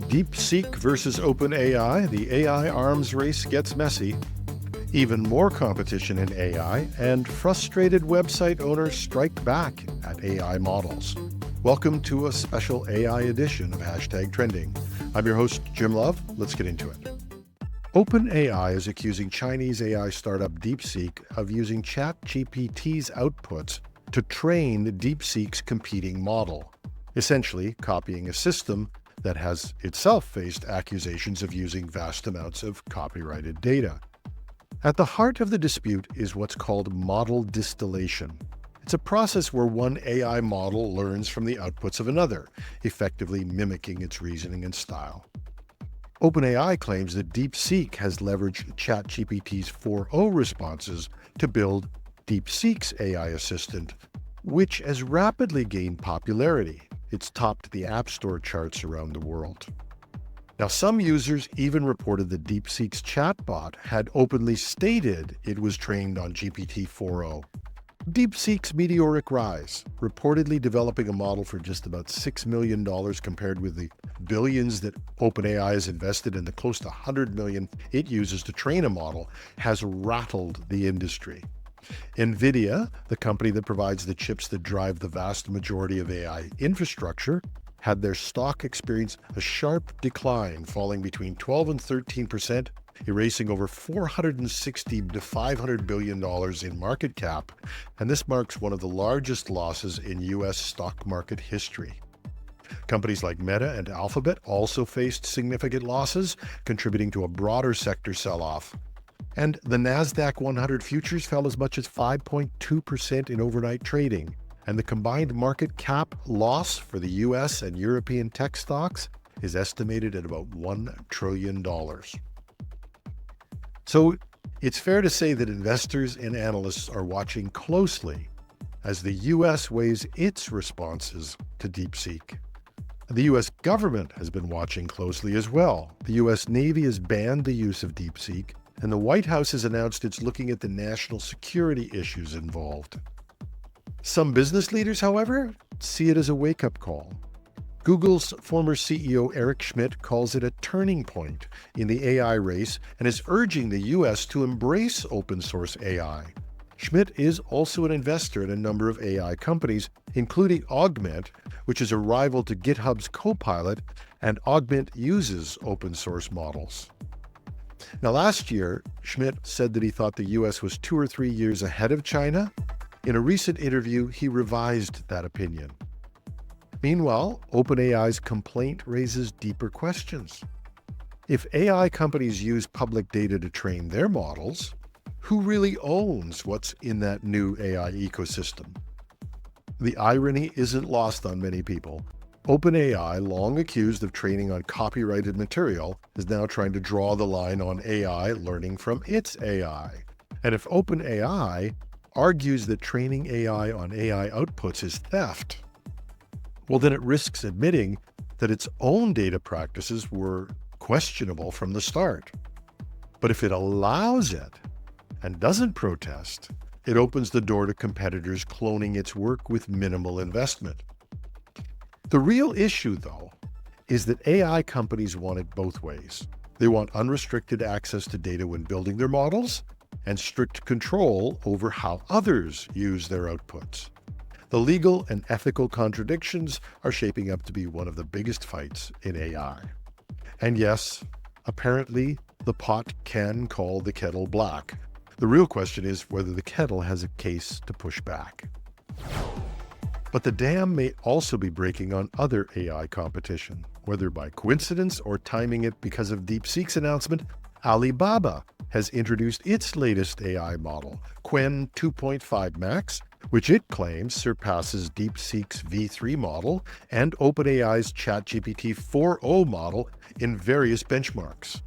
DeepSeek versus OpenAI, the AI arms race gets messy. Even more competition in AI, and frustrated website owners strike back at AI models. Welcome to a special AI edition of #Trending. I'm your host, Jim Love. Let's get into it. OpenAI is accusing Chinese AI startup DeepSeek of using ChatGPT's outputs to train DeepSeek's competing model, essentially copying a system that has itself faced accusations of using vast amounts of copyrighted data. At the heart of the dispute is what's called model distillation. It's a process where one AI model learns from the outputs of another, effectively mimicking its reasoning and style. OpenAI claims that DeepSeek has leveraged ChatGPT's 4.0 responses to build DeepSeek's AI assistant, which has rapidly gained popularity. It's topped the App Store charts around the world. Now, some users even reported that DeepSeek's chatbot had openly stated it was trained on GPT 4.0. DeepSeek's meteoric rise, reportedly developing a model for just about $6 million compared with the billions that OpenAI has invested in the close to $100 million it uses to train a model, has rattled the industry. NVIDIA, the company that provides the chips that drive the vast majority of AI infrastructure, had their stock experience a sharp decline, falling between 12 and 13%, erasing over $460 to $500 billion in market cap, and this marks one of the largest losses in U.S. stock market history. Companies like Meta and Alphabet also faced significant losses, contributing to a broader sector sell-off. And the NASDAQ 100 futures fell as much as 5.2% in overnight trading, and the combined market cap loss for the U.S. and European tech stocks is estimated at about $1 trillion. So it's fair to say that investors and analysts are watching closely as the U.S. weighs its responses to DeepSeek. The U.S. government has been watching closely as well. The U.S. Navy has banned the use of DeepSeek, and the White House has announced it's looking at the national security issues involved. Some business leaders, however, see it as a wake-up call. Google's former CEO Eric Schmidt calls it a turning point in the AI race and is urging the U.S. to embrace open-source AI. Schmidt is also an investor in a number of AI companies, including Augment, which is a rival to GitHub's Copilot, and Augment uses open-source models. Now, last year, Schmidt said that he thought the U.S. was 2 or 3 years ahead of China. In a recent interview, he revised that opinion. Meanwhile, OpenAI's complaint raises deeper questions. If AI companies use public data to train their models, who really owns what's in that new AI ecosystem? The irony isn't lost on many people. OpenAI, long accused of training on copyrighted material, is now trying to draw the line on AI learning from its AI. And if OpenAI argues that training AI on AI outputs is theft, well, then it risks admitting that its own data practices were questionable from the start. But if it allows it and doesn't protest, it opens the door to competitors cloning its work with minimal investment. The real issue, though, is that AI companies want it both ways. They want unrestricted access to data when building their models and strict control over how others use their outputs. The legal and ethical contradictions are shaping up to be one of the biggest fights in AI. And yes, apparently the pot can call the kettle black. The real question is whether the kettle has a case to push back. But the dam may also be breaking on other AI competition. Whether by coincidence or timing it because of DeepSeek's announcement, Alibaba has introduced its latest AI model, Quen 2.5 Max, which it claims surpasses DeepSeek's V3 model and OpenAI's ChatGPT 4.0 model in various benchmarks.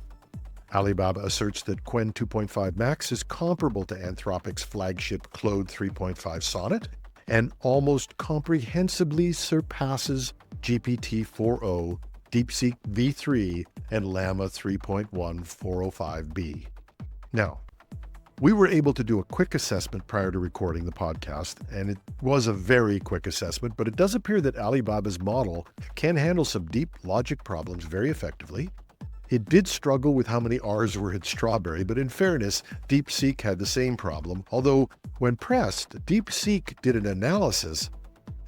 Alibaba asserts that Quen 2.5 Max is comparable to Anthropic's flagship Claude 3.5 Sonnet and almost comprehensively surpasses GPT 4.0, DeepSeek V3, and Llama 3.1 405B. Now, We were able to do a quick assessment prior to recording the podcast, and it was a very quick assessment, but it does appear that Alibaba's model can handle some deep logic problems very effectively. It did struggle with how many R's were in strawberry, but in fairness, DeepSeek had the same problem, although when pressed, DeepSeek did an analysis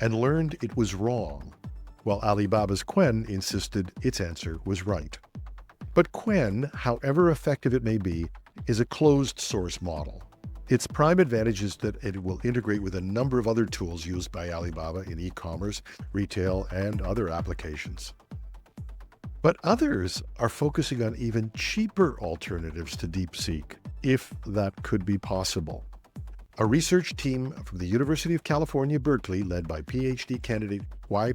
and learned it was wrong, while Alibaba's Quen insisted its answer was right. But Quen, however effective it may be, is a closed source model. Its prime advantage is that it will integrate with a number of other tools used by Alibaba in e-commerce, retail, and other applications. But others are focusing on even cheaper alternatives to DeepSeek, if that could be possible. A research team from the University of California, Berkeley, led by PhD candidate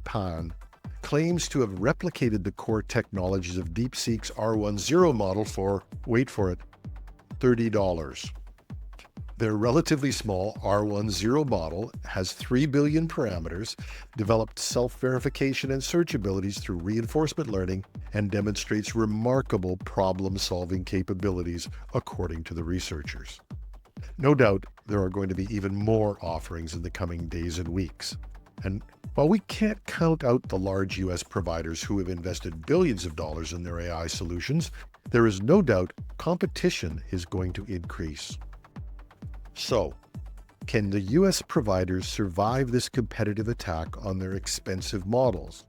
Pan, claims to have replicated the core technologies of DeepSeek's R10 model for, wait for it, $30. Their relatively small R10 model has 3 billion parameters, developed self-verification and search abilities through reinforcement learning, and demonstrates remarkable problem-solving capabilities, according to the researchers. No doubt, there are going to be even more offerings in the coming days and weeks. And while we can't count out the large US providers who have invested billions of dollars in their AI solutions, there is no doubt competition is going to increase. So, can the US providers survive this competitive attack on their expensive models?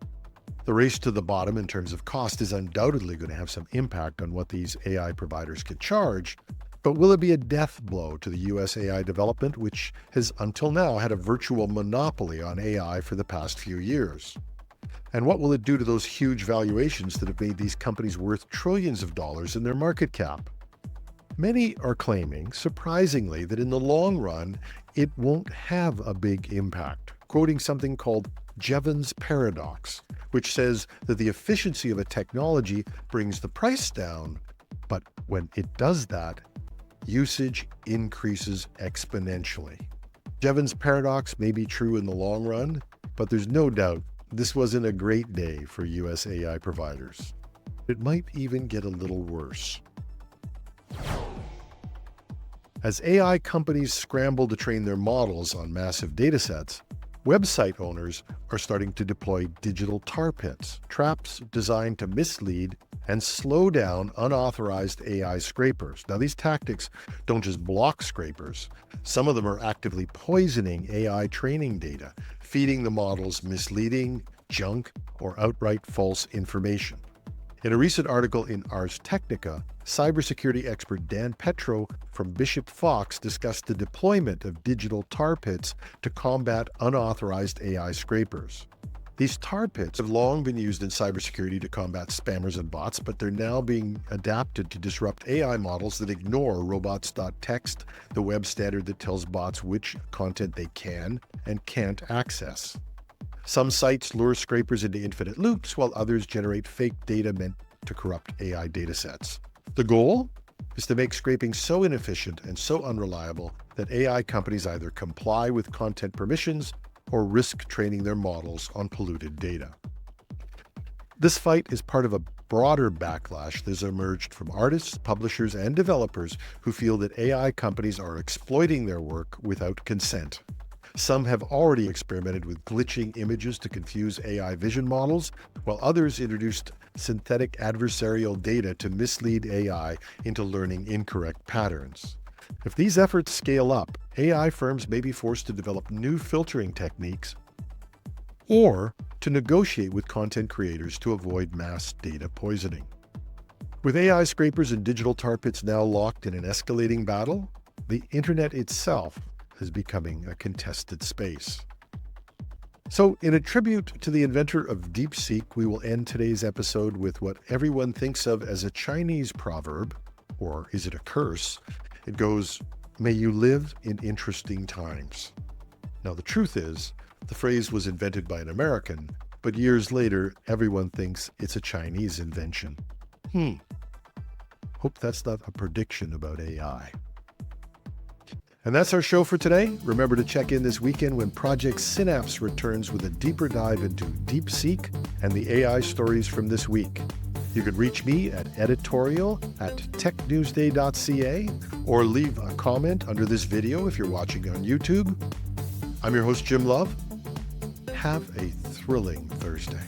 The race to the bottom in terms of cost is undoubtedly going to have some impact on what these AI providers can charge, but will it be a death blow to the US AI development, which has until now had a virtual monopoly on AI for the past few years? And what will it do to those huge valuations that have made these companies worth trillions of dollars in their market cap? Many are claiming, surprisingly, that in the long run, it won't have a big impact, quoting something called Jevons paradox, which says that the efficiency of a technology brings the price down, but when it does that, usage increases exponentially. Jevons paradox may be true in the long run, but there's no doubt this wasn't a great day for US AI providers. It might even get a little worse. As AI companies scramble to train their models on massive datasets, website owners are starting to deploy digital tar pits, traps designed to mislead and slow down unauthorized AI scrapers. Now, these tactics don't just block scrapers. Some of them are actively poisoning AI training data, feeding the models misleading, junk, or outright false information. In a recent article in Ars Technica, cybersecurity expert Dan Petro from Bishop Fox discussed the deployment of digital tar pits to combat unauthorized AI scrapers. These tar pits have long been used in cybersecurity to combat spammers and bots, but they're now being adapted to disrupt AI models that ignore robots.txt, the web standard that tells bots which content they can and can't access. Some sites lure scrapers into infinite loops, while others generate fake data meant to corrupt AI datasets. The goal is to make scraping so inefficient and so unreliable that AI companies either comply with content permissions or risk training their models on polluted data. This fight is part of a broader backlash that has emerged from artists, publishers, and developers who feel that AI companies are exploiting their work without consent. Some have already experimented with glitching images to confuse AI vision models, while others introduced synthetic adversarial data to mislead AI into learning incorrect patterns. If these efforts scale up, AI firms may be forced to develop new filtering techniques or to negotiate with content creators to avoid mass data poisoning. With AI scrapers and digital tar pits now locked in an escalating battle, the internet itself is becoming a contested space. So, in a tribute to the inventor of DeepSeek, we will end today's episode with what everyone thinks of as a Chinese proverb, or is it a curse? It goes, "May you live in interesting times." Now, the truth is, the phrase was invented by an American, but years later, everyone thinks it's a Chinese invention. Hope that's not a prediction about AI. And that's our show for today. Remember to check in this weekend when Project Synapse returns with a deeper dive into DeepSeek and the AI stories from this week. You can reach me at editorial@technewsday.ca or leave a comment under this video if you're watching on YouTube. I'm your host, Jim Love. Have a thrilling Thursday.